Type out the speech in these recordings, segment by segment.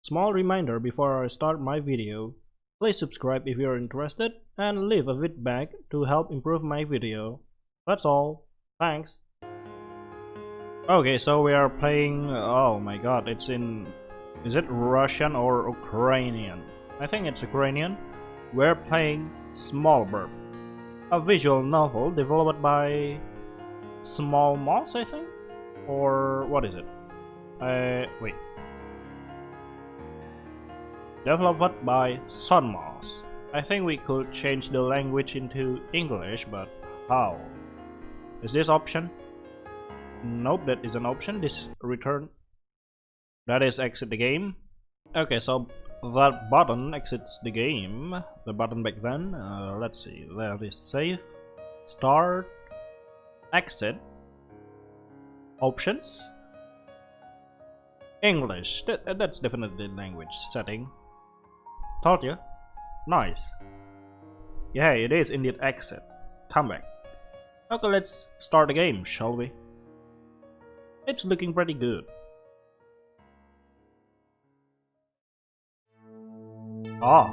Small reminder before I start my video, please subscribe if you're interested and leave a feedback to help improve my video. That's all. Thanks. Okay, so we are playing, oh my god, is it Russian or Ukrainian? I think it's Ukrainian. We're playing Smol Birb, a visual novel developed by Smol Moss, I think? Or what is it? Wait. Developed by Moss. I think we could change the language into English, but how? Is this option? Nope, that is an option. This return. That is exit the game. Okay, so that button exits the game. The button back then. Let's see. There is save, start, exit, options, English. That's definitely language setting. Told you. Nice. Yeah, it is indeed exit. Come back. Okay, let's start the game, shall we? It's looking pretty good. Ah,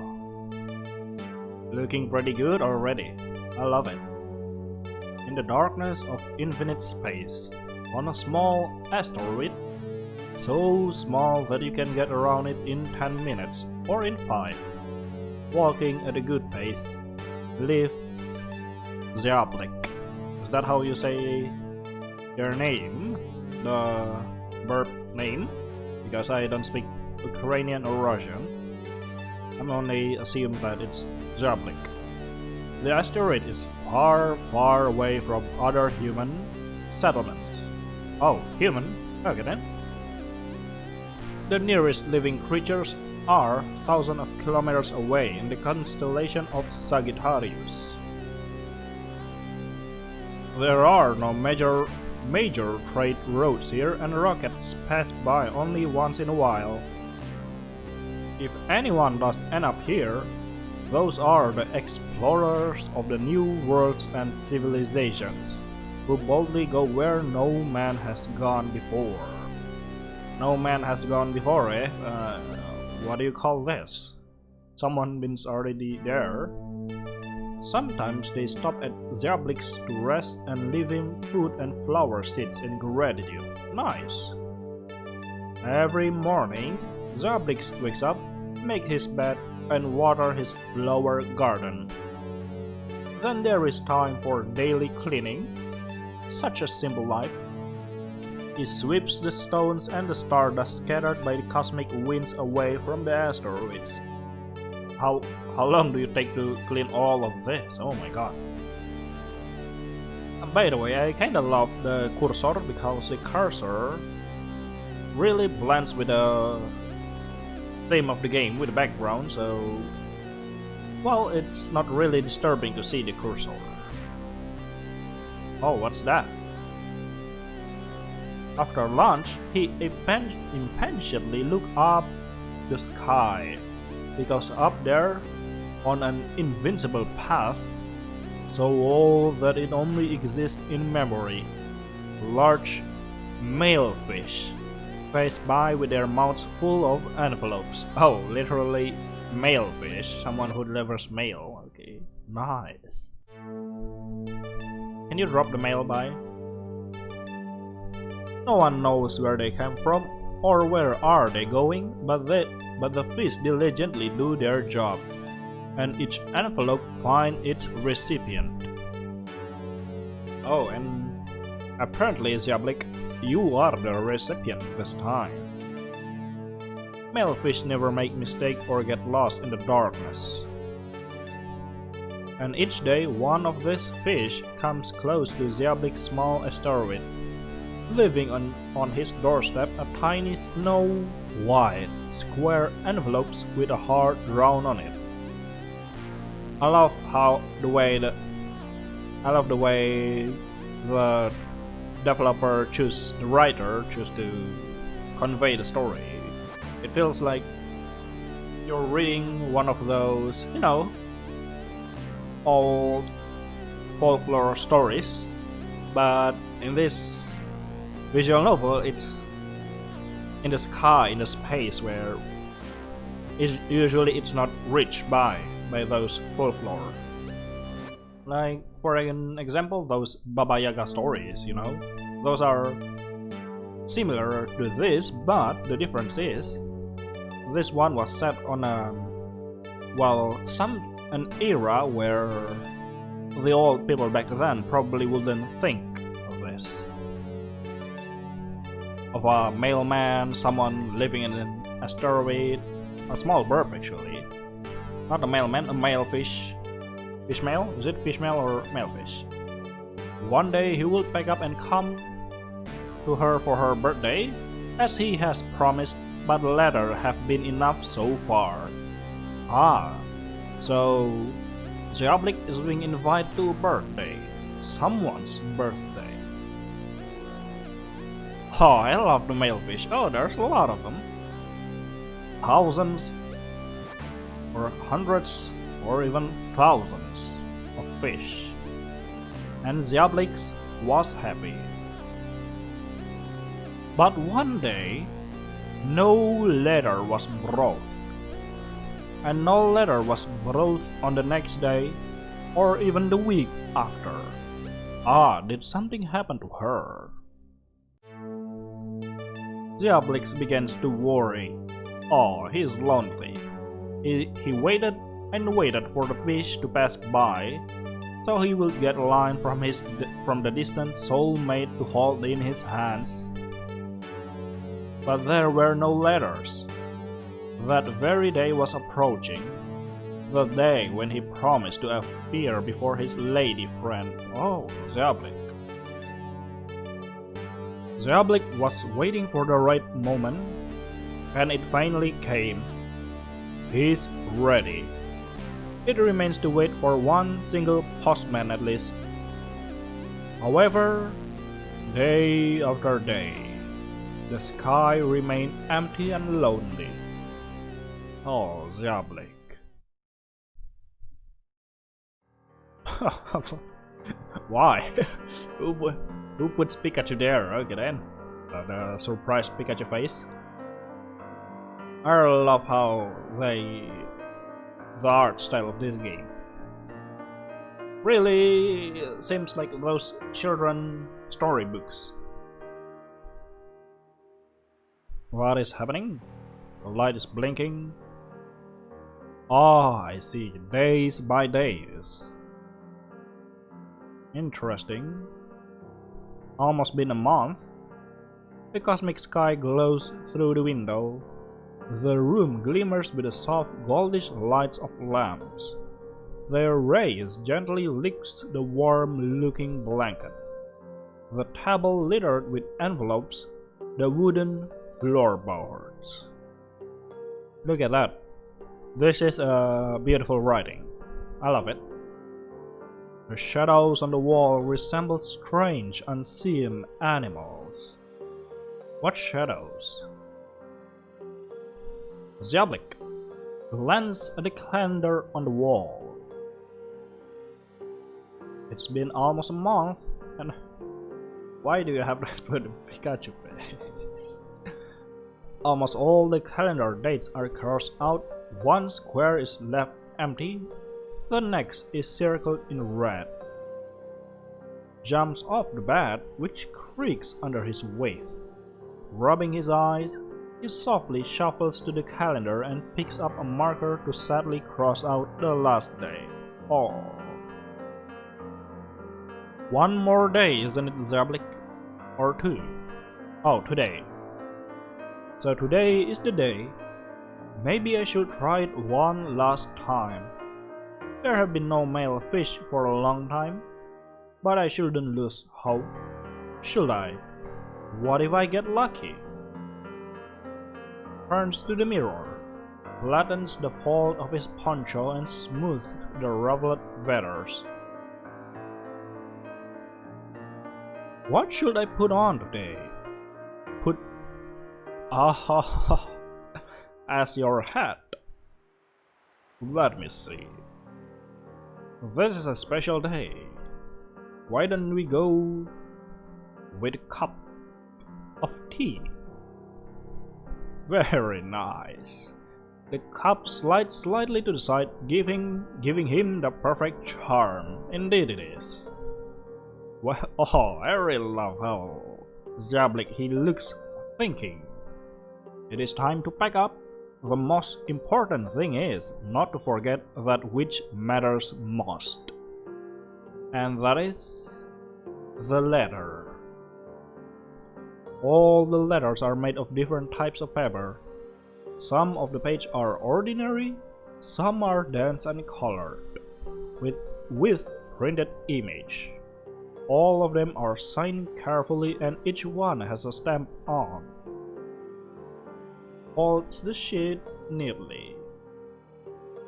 looking pretty good already. I love it. In the darkness of infinite space, on a small asteroid, so small that you can get around it in 10 minutes or in 5, walking at a good pace, lives Ziablik. Is that how you say their name? The bird name? Because I don't speak Ukrainian or Russian. I'm only assuming that it's Ziablik. The asteroid is far, far away from other human settlements. Oh, human? Okay then. The nearest living creatures are thousands of kilometers away in the constellation of Sagittarius. There are no major trade routes here, and rockets pass by only once in a while. If anyone does end up here, those are the explorers of the new worlds and civilizations, who boldly go where no man has gone before. No man has gone before, eh? What do you call this? Someone been already there. Sometimes they stop at Ziablik's to rest and leave him food and flower seeds in gratitude. Nice. Every morning, Ziablik wakes up, make his bed, and water his flower garden. Then there is time for daily cleaning. Such a simple life. He sweeps the stones and the stardust scattered by the cosmic winds away from the asteroids. How long do you take to clean all of this? Oh my god. By the way, I kinda love the cursor because the cursor really blends with the theme of the game, with the background, so well, it's not really disturbing to see the cursor. Oh, what's that? After lunch, he impatiently looked up the sky, because up there, on an invincible path, so old that it only exists in memory, large male fish passed by with their mouths full of envelopes. Oh, literally male fish, someone who delivers mail. Okay, nice. Can you drop the mail by? No one knows where they came from or where are they going, but the fish diligently do their job, and each envelope finds its recipient. Oh, and apparently, Ziablik, you are the recipient this time. Male fish never make mistake or get lost in the darkness. And each day, one of these fish comes close to Ziablik's small asteroid, leaving on his doorstep a tiny snow-white square envelopes with a heart drawn on it. I love the way the developer the writer choose to convey the story. It feels like you're reading one of those, old folklore stories, but in this visual novel, it's in the sky, in the space where Usually it's not reached by those folklore. Like for an example, those Baba Yaga stories, those are similar to this, but the difference is this one was set on an era where the old people back then probably wouldn't think of this. Of a mailman, someone living in an asteroid, a small bird actually. Not a mailman, a male fish. Fish male? Is it fish male or male fish? One day he will pick up and come to her for her birthday, as he has promised, but the letter have been enough so far. So Diablik is being invited to a birthday. Someone's birthday. Oh, I love the male fish. Oh, there's a lot of them. Thousands, or hundreds, or even thousands of fish. And Diablik was happy. But one day, no letter was brought. And no letter was brought on the next day, or even the week after. Did something happen to her? Diablix begins to worry. He's lonely. He waited and waited for the fish to pass by, so he would get a line from the distant soulmate to hold in his hands. But there were no letters. That very day was approaching, the day when he promised to appear before his lady friend. Diablik. Diablik was waiting for the right moment, and it finally came. He's ready. It remains to wait for one single postman at least. However, day after day, the sky remained empty and lonely. Diablik. Why? Who puts Pikachu there? Okay then. The surprise Pikachu face. I love how the art style of this game really seems like those children storybooks. What is happening? The light is blinking. I see. Days by days. Interesting. Almost been a month. The cosmic sky glows through the window. The room glimmers with the soft goldish lights of lamps. Their rays gently licks the warm-looking blanket. The table littered with envelopes, the wooden floorboards. Look at that. This is beautiful writing. I love it. The shadows on the wall resemble strange, unseen animals. What shadows? Diablik glanced at the calendar on the wall. It's been almost a month, and why do you have that with the Pikachu face? Almost all the calendar dates are crossed out. One square is left empty. The next is circled in red. Jumps off the bed, which creaks under his weight. Rubbing his eyes, he softly shuffles to the calendar and picks up a marker to sadly cross out the last day. One more day, isn't it, Diablik? Or two? Today. So today is the day. Maybe I should try it one last time. There have been no male fish for a long time, but I shouldn't lose hope, should I? What if I get lucky? Turns to the mirror, flattens the fold of his poncho and smooths the ruffled feathers. What should I put on today? As your hat. Let me see. This is a special day. Why don't we go with a cup of tea? Very nice. The cup slides slightly to the side, giving him the perfect charm. Indeed it is. Well, oh, I really love how Zablik he looks thinking. It is time to pack up. The most important thing is not to forget that which matters most. And that is the letter. All the letters are made of different types of paper. Some of the pages are ordinary, some are dense and colored, with printed image. All of them are signed carefully and each one has a stamp on. Folds the sheet neatly.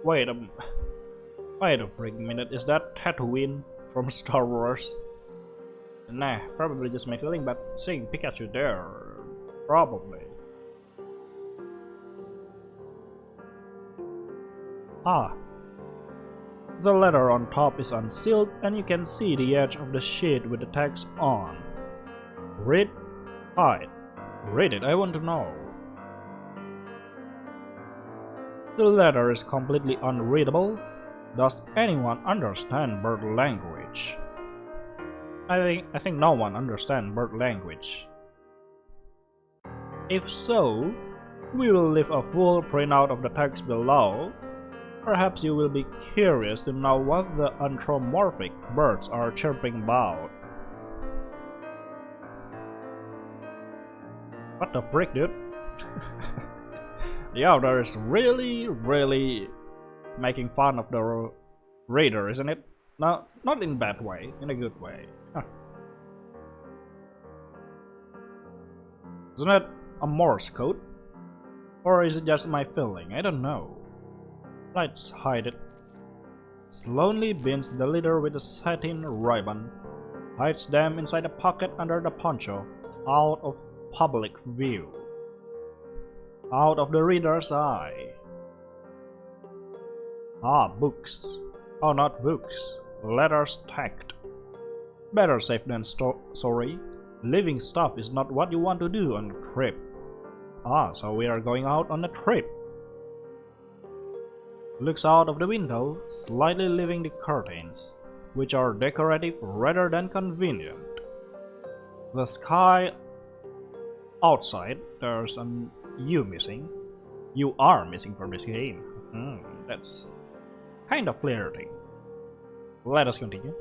Wait a freaking minute, is that Tatooine from Star Wars? Nah, probably just make a link, but seeing Pikachu there, probably. Ah, the letter on top is unsealed and you can see the edge of the sheet with the text on. Read, hide. Read it, I want to know. The letter is completely unreadable. Does anyone understand bird language? I think no one understands bird language. If so, we will leave a full printout of the text below. Perhaps you will be curious to know what the anthropomorphic birds are chirping about. What the frick, dude? The author is really making fun of the reader, isn't it? No, not in a bad way, in a good way. Isn't it a Morse code? Or is it just my feeling? I don't know. Let's hide it. Slowly bends the leader with a satin ribbon, hides them inside a pocket under the poncho, out of public view. Out of the reader's eye. Ah, books. Oh, not books. Letters tagged. Better safe than sorry. Leaving stuff is not what you want to do on a trip. Ah, so we are going out on a trip. Looks out of the window, slightly lifting the curtains, which are decorative rather than convenient. The sky outside, there's an you missing. You are missing from this game. That's kind of flirting. Let us continue.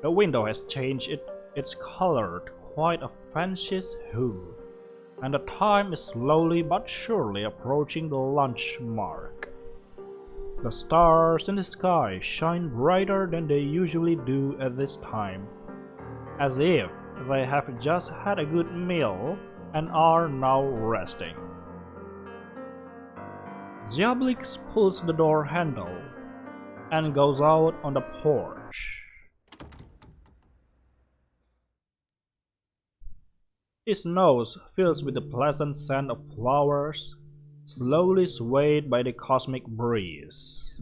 The window has changed its color to quite a fancious hue, and the time is slowly but surely approaching the lunch mark. The stars in the sky shine brighter than they usually do at this time, as if they have just had a good meal and are now resting. Ziablix pulls the door handle and goes out on the porch. His nose fills with the pleasant scent of flowers, slowly swayed by the cosmic breeze.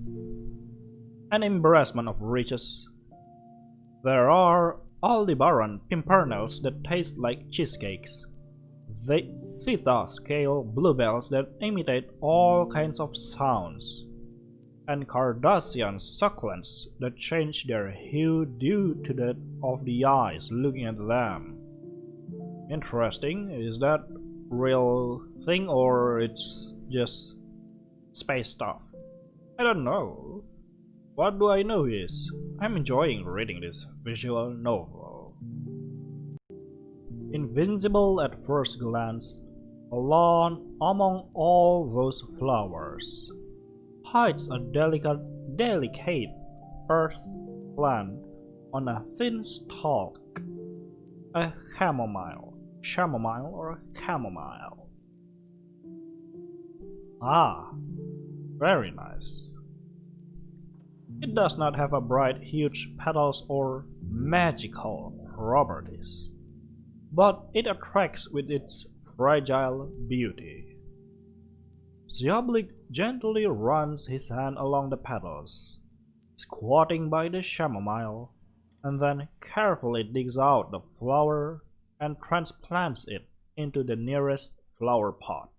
An embarrassment of riches. There are Aldebaran pimpernels that taste like cheesecakes. Theta scale bluebells that imitate all kinds of sounds. And Cardassian succulents that change their hue due to that of the eyes looking at them. Interesting, is that real thing or it's just space stuff? I don't know. What do I know is I'm enjoying reading this visual novel. Invincible at first glance, alone among all those flowers, hides a delicate earth plant on a thin stalk, a chamomile or chamomile. Ah, very nice. It does not have a bright, huge petals or magical properties, but it attracts with its fragile beauty. Zioblik gently runs his hand along the petals, squatting by the chamomile, and then carefully digs out the flower and transplants it into the nearest flower pot.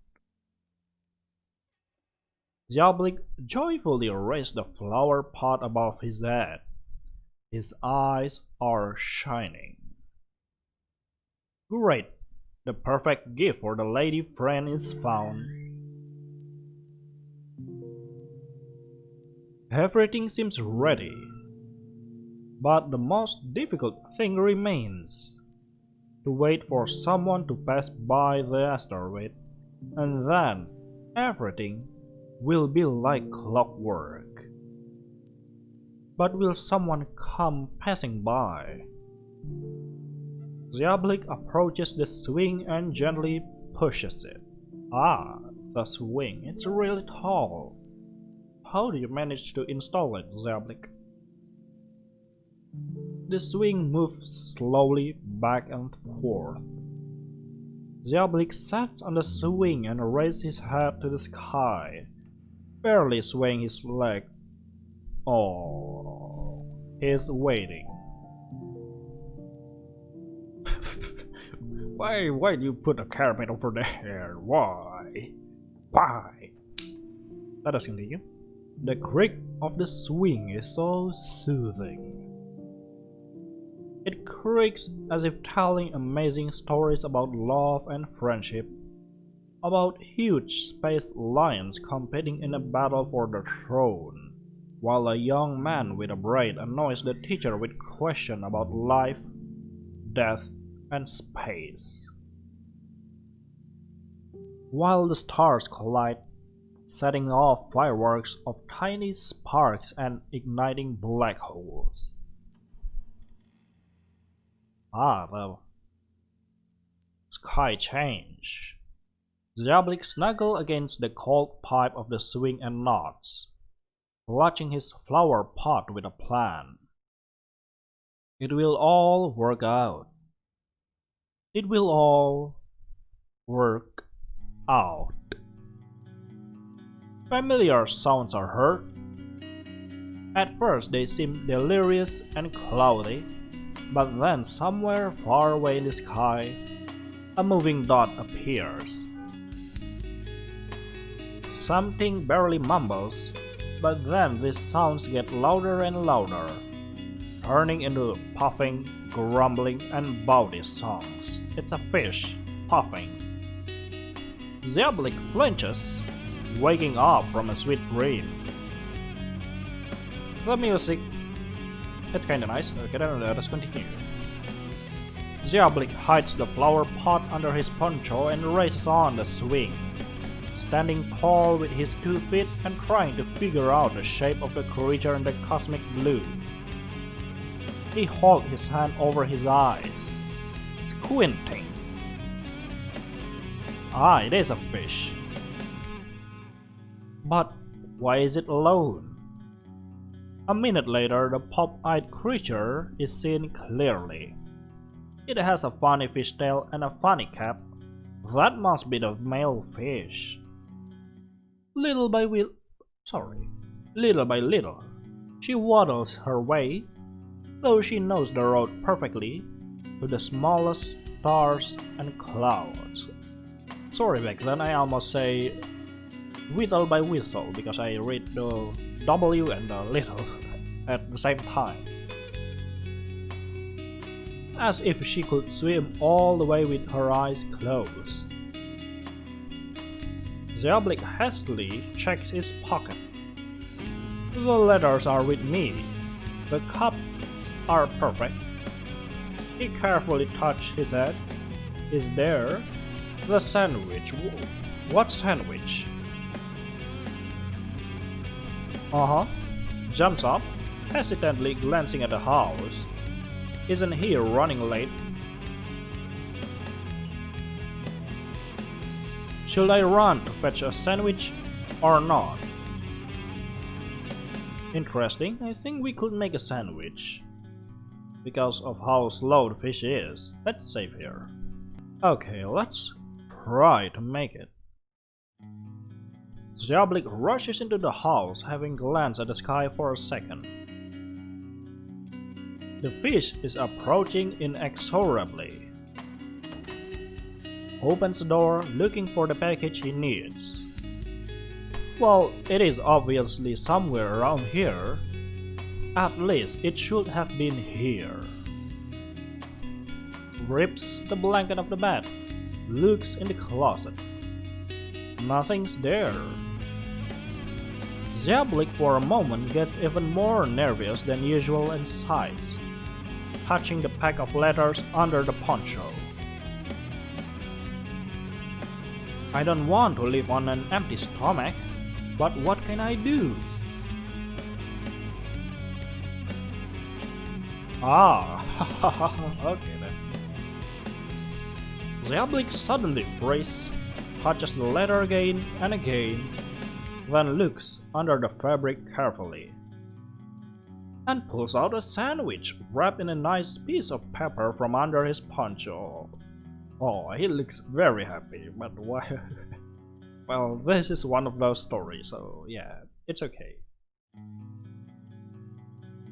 Diablik joyfully raised the flower pot above his head. His eyes are shining. Great! The perfect gift for the lady friend is found. Everything seems ready. But the most difficult thing remains. To wait for someone to pass by the asteroid, and then everything will be like clockwork. But will someone come passing by? Diablik approaches the swing and gently pushes it. Ah, the swing, it's really tall. How do you manage to install it, Diablik? The swing moves slowly back and forth. Diablik sits on the swing and raises his head to the sky, barely swaying his leg. Oh, he's waiting. Why do you put a carpet over there? Why? Let us continue. The creak of the swing is so soothing. It creaks as if telling amazing stories about love and friendship, about huge space lions competing in a battle for the throne, while a young man with a braid annoys the teacher with questions about life, death, and space. While the stars collide, setting off fireworks of tiny sparks and igniting black holes. Ah, the sky change. Diablik snuggled against the cold pipe of the swing and nods, clutching his flower pot with a plan. It will all work out. It will all work out. Familiar sounds are heard. At first they seem delirious and cloudy, but then somewhere far away in the sky, a moving dot appears. Something barely mumbles, but then these sounds get louder and louder, turning into puffing, grumbling, and bawdy songs. It's a fish, puffing. Diablik flinches, waking up from a sweet dream. The music, it's kinda nice. Okay, then let us continue. Diablik hides the flower pot under his poncho and races on the swing, standing tall with his 2 feet and trying to figure out the shape of the creature in the cosmic blue. He holds his hand over his eyes, squinting. Ah, it is a fish. But why is it alone? A minute later, the pop-eyed creature is seen clearly. It has a funny fish tail and a funny cap. That must be the male fish. Little by little, she waddles her way, though she knows the road perfectly, to the smallest stars and clouds. Sorry, back then I almost say whittle by whistle because I read the W and the little at the same time. As if she could swim all the way with her eyes closed. Diablik hastily checks his pocket. The letters are with me. The cups are perfect. He carefully touched his head. Is there? The sandwich. What sandwich? Jumps up, hesitantly glancing at the house. Isn't he running late? Should I run to fetch a sandwich or not? Interesting, I think we could make a sandwich. Because of how slow the fish is. Let's save here. Okay, let's try to make it. Diablik rushes into the house, having glanced at the sky for a second. The fish is approaching inexorably. Opens the door, looking for the package he needs. Well, it is obviously somewhere around here. At least it should have been here. Rips the blanket of the bed, looks in the closet. Nothing's there. Ziablik for a moment gets even more nervous than usual and sighs, touching the pack of letters under the poncho. I don't want to live on an empty stomach, but what can I do? Okay then. Ziablik suddenly freezes, touches the letter again and again, then looks under the fabric carefully, and pulls out a sandwich wrapped in a nice piece of paper from under his poncho. Oh, he looks very happy, but why? Well, this is one of those stories, so yeah, it's okay.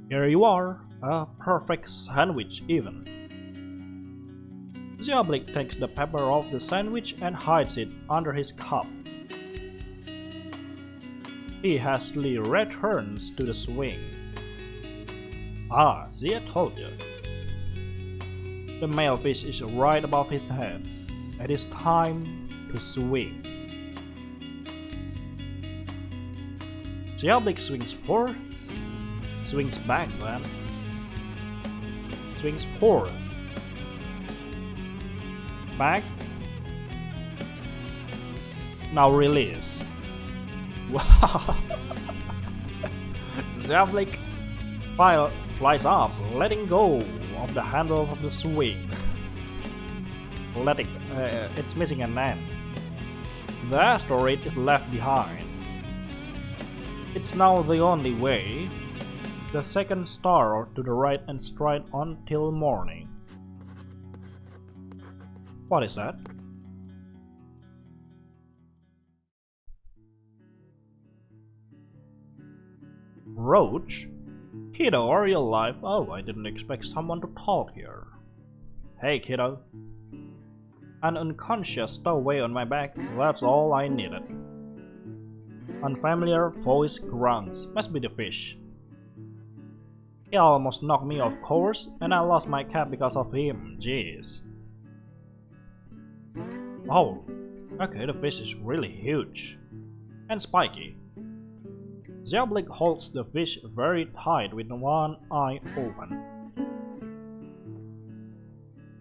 Here you are, a perfect sandwich even. Ziablik takes the paper off the sandwich and hides it under his cup. He hastily returns to the swing. Ah, see, I told you. The male fish is right above his head. It is time to swing. Ziablik swings forward, swings back then, swings forward, back, now release. Wow! Ziablik flies up, letting go of the handles of the swing. It's missing an end. The asteroid is left behind. It's now the only way. The second star to the right and straight on till morning. What is that? Roach? Kiddo, are you alive? Oh, I didn't expect someone to talk here. Hey, kiddo. An unconscious stowaway on my back, that's all I needed. Unfamiliar voice grunts. Must be the fish. He almost knocked me off course, and I lost my cap because of him. Jeez. Oh, okay, the fish is really huge. And spiky. Ziablik holds the fish very tight with one eye open.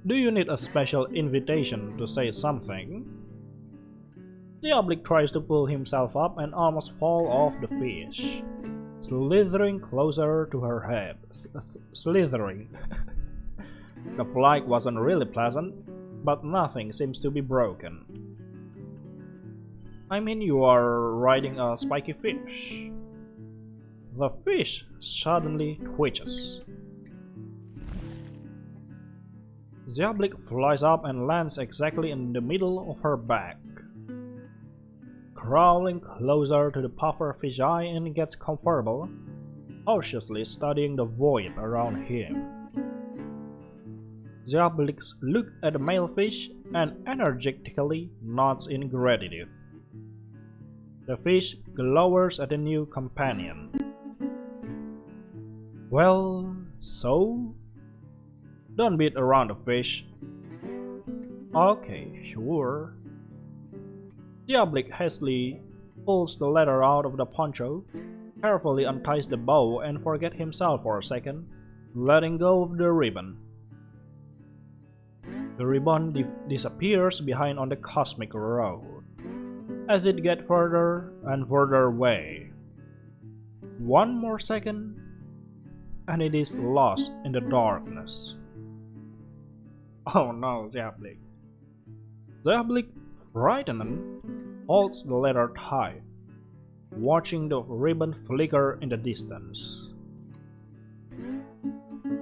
Do you need a special invitation to say something? Ziablik tries to pull himself up and almost fall off the fish, slithering closer to her head. Slithering. The flight wasn't really pleasant, but nothing seems to be broken. I mean, you are riding a spiky fish. The fish suddenly twitches. Ziablik flies up and lands exactly in the middle of her back. Crawling closer to the pufferfish eye and gets comfortable, cautiously studying the void around him. Ziablik looks at the male fish and energetically nods in gratitude. The fish glowers at the new companion. Well, so? Don't beat around the fish. Okay, sure. Ziablik hastily pulls the letter out of the poncho, carefully unties the bow and forgets himself for a second, letting go of the ribbon. The ribbon disappears behind on the cosmic road, as it gets further and further away. One more second, and it is lost in the darkness. Oh no, Ziablik. Ziablik, frightened, holds the letter tight, watching the ribbon flicker in the distance.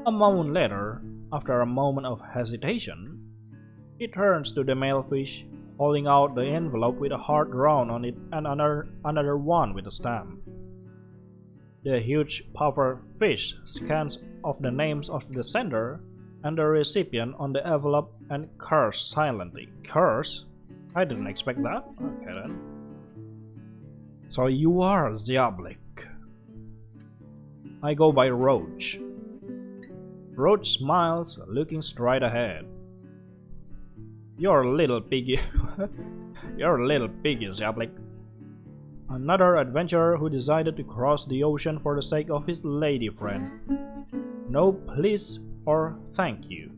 A moment later, after a moment of hesitation, he turns to the male fish, holding out the envelope with a heart drawn on it and another one with a stamp. The huge puffer fish scans of the names of the sender and the recipient on the envelope and curses silently. Curse? I didn't expect that. Okay then. So you are Ziablik. I go by Roach. Roach smiles, looking straight ahead. You're a little piggy. You're a little piggy, Ziablik. Another adventurer who decided to cross the ocean for the sake of his lady friend. No please or thank you.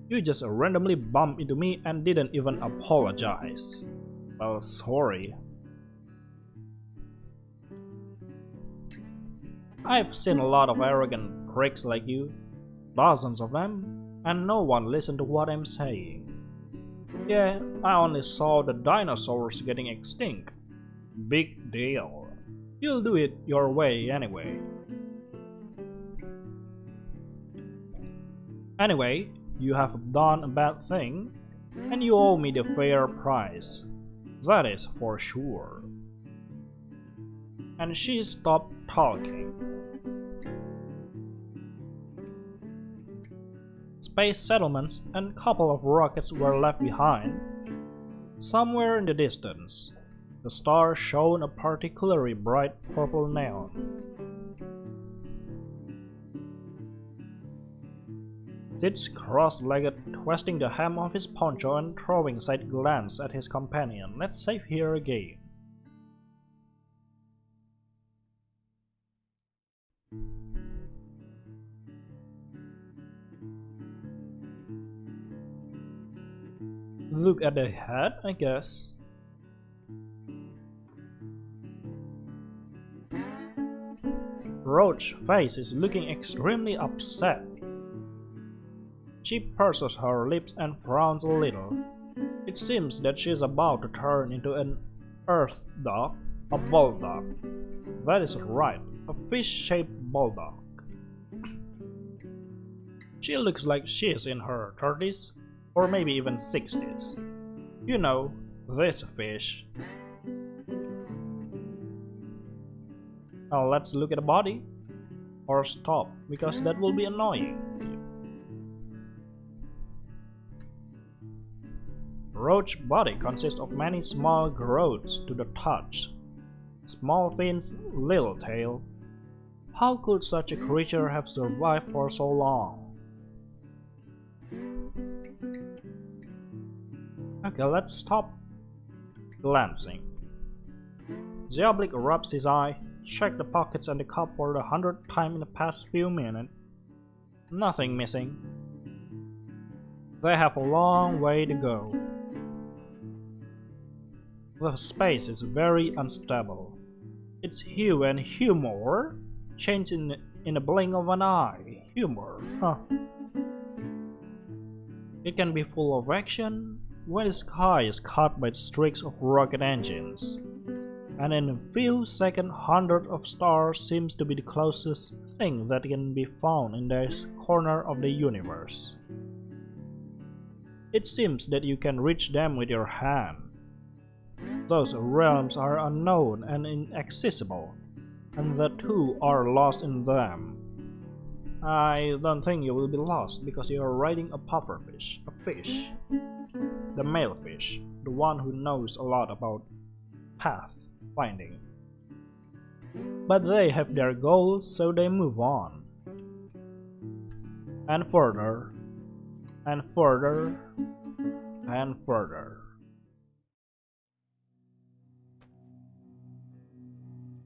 You just randomly bumped into me and didn't even apologize. Well, sorry. I've seen a lot of arrogant pricks like you, dozens of them, and no one listened to what I'm saying. Yeah, I only saw the dinosaurs getting extinct. Big deal. You'll do it your way anyway. Anyway, you have done a bad thing, and you owe me the fair price. That is for sure. And she stopped talking. Space settlements and a couple of rockets were left behind. Somewhere in the distance, the star shone a particularly bright purple neon. Sits cross-legged, twisting the hem of his poncho and throwing side glance at his companion. Let's save here again. Look at the head, I guess. Roach's face is looking extremely upset. She purses her lips and frowns a little. It seems that she is about to turn into an earth dog, a bulldog. That is right, a fish-shaped bulldog. She looks like she is in her 30s, or maybe even 60s. You know, this fish. Now let's look at the body. Or stop, because that will be annoying. Roach's body consists of many small growths to the touch. Small fins, little tail. How could such a creature have survived for so long? Okay, let's stop glancing. Ziablik rubs his eye, checked the pockets and the cup for the 100th time in the past few minutes. Nothing missing. They have a long way to go. The space is very unstable. Its hue and humor change in a blink of an eye. Humor, huh? It can be full of action when the sky is cut by the streaks of rocket engines. And in a few seconds, hundreds of stars seems to be the closest thing that can be found in this corner of the universe. It seems that you can reach them with your hand. Those realms are unknown and inaccessible, and the two are lost in them. I don't think you will be lost because you are riding a pufferfish, a fish. The male fish, the one who knows a lot about path finding. But they have their goals, so they move on. And further, and further, and further.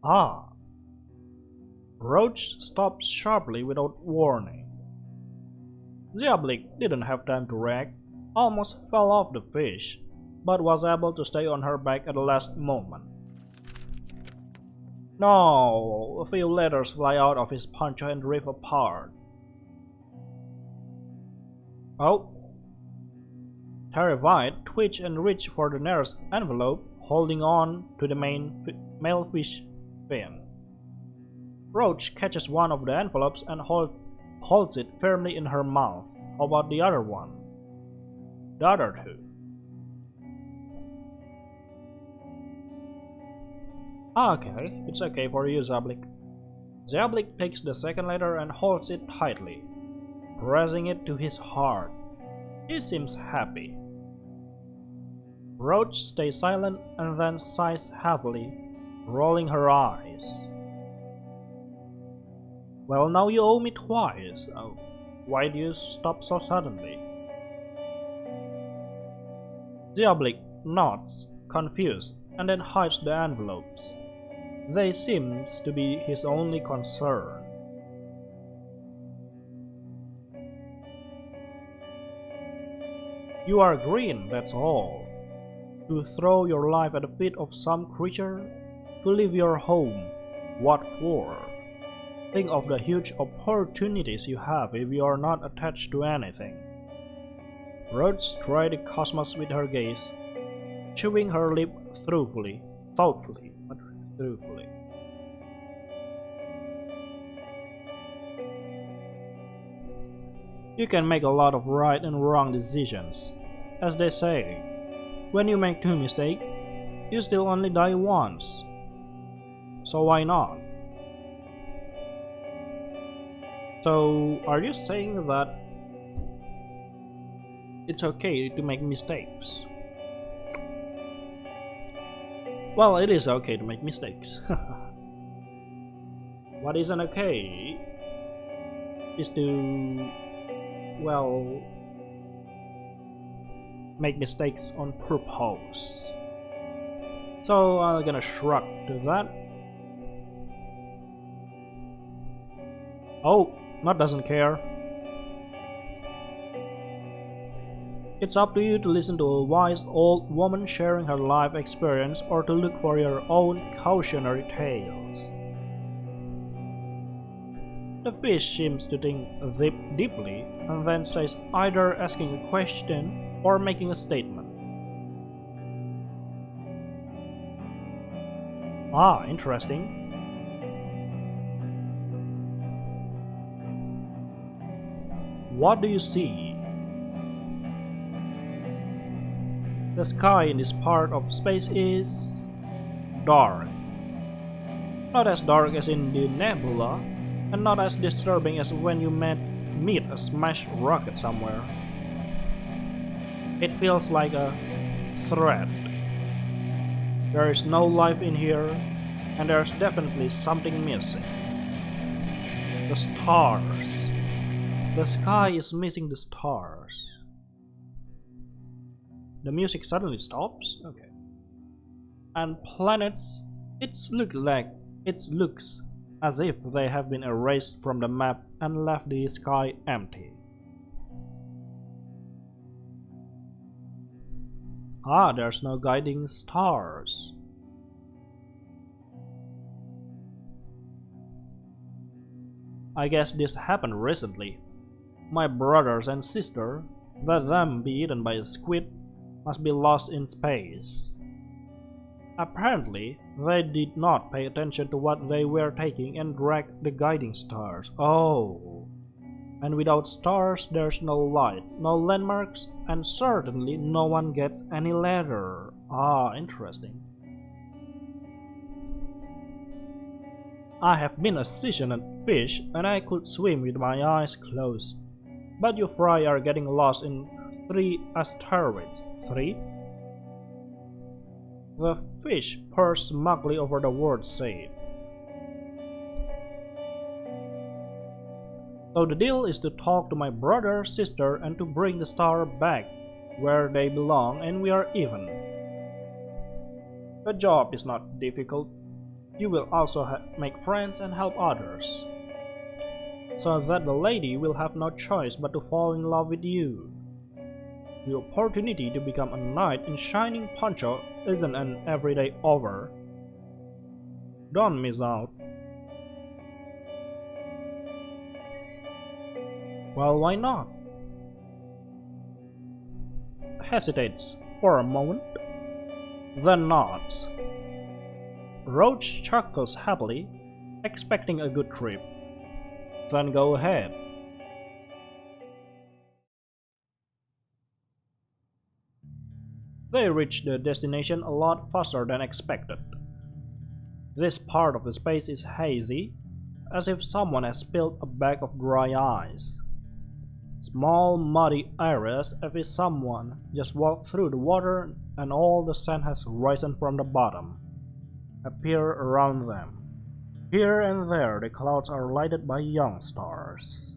Ah! Roach stopped sharply without warning. Ziablik didn't have time to react, almost fell off the fish, but was able to stay on her back at the last moment. No! A few letters fly out of his poncho and rip apart. Oh! Terrified, twitch and reach for the nearest envelope, holding on to the male fish fin. Roach catches one of the envelopes and holds it firmly in her mouth. How about the other one? The other two? Okay, it's okay for you, Ziablik. Ziablik takes the second letter and holds it tightly, pressing it to his heart. He seems happy. Roach stays silent and then sighs heavily. rolling her eyes. Well, now you owe me twice. Oh, why do you stop so suddenly? The oblique nods, confused, and then hides the envelopes. They seems to be his only concern. You are green, that's all. To throw your life at the feet of some creature? To leave your home? What for? Think of the huge opportunities you have if you are not attached to anything. Rhodes tried the cosmos with her gaze, chewing her lip thoughtfully. You can make a lot of right and wrong decisions. As they say, when you make two mistakes, you still only die once. So why not? So, are you saying that it's okay to make mistakes? Well, it is okay to make mistakes. What isn't okay is to, well, make mistakes on purpose. So I'm gonna shrug to that. Oh, Nut doesn't care. It's up to you to listen to a wise old woman sharing her life experience or to look for your own cautionary tales. The fish seems to think deeply and then says either asking a question or making a statement. Ah, interesting. What do you see? The sky in this part of space is dark. Not as dark as in the nebula, and not as disturbing as when you meet a smashed rocket somewhere. It feels like a threat. There is no life in here, and there's definitely something missing. The stars. The sky is missing the stars. The music suddenly stops? Okay. And planets, it looks as if they have been erased from the map and left the sky empty. Ah, there's no guiding stars. I guess this happened recently. My brothers and sister, let them be eaten by a squid, must be lost in space. Apparently, they did not pay attention to what they were taking and dragged the guiding stars. Oh. And without stars, there's no light, no landmarks, and certainly no one gets any letter. Ah, interesting. I have been a seasoned fish and I could swim with my eyes closed. But you fry are getting lost in 3 asteroids. 3? The fish purred smugly over the word said. So the deal is to talk to my brother, sister, and to bring the star back where they belong, and we are even. The job is not difficult. You will also make friends and help others, so that the lady will have no choice but to fall in love with you. The opportunity to become a knight in shining poncho isn't an everyday offer. Don't miss out. Well, why not? Hesitates for a moment, then nods. Roach chuckles happily, expecting a good trip. Then go ahead. They reach the destination a lot faster than expected. This part of the space is hazy, as if someone has spilled a bag of dry ice. Small muddy areas as if someone just walked through the water and all the sand has risen from the bottom. appear around them. Here and there the clouds are lighted by young stars.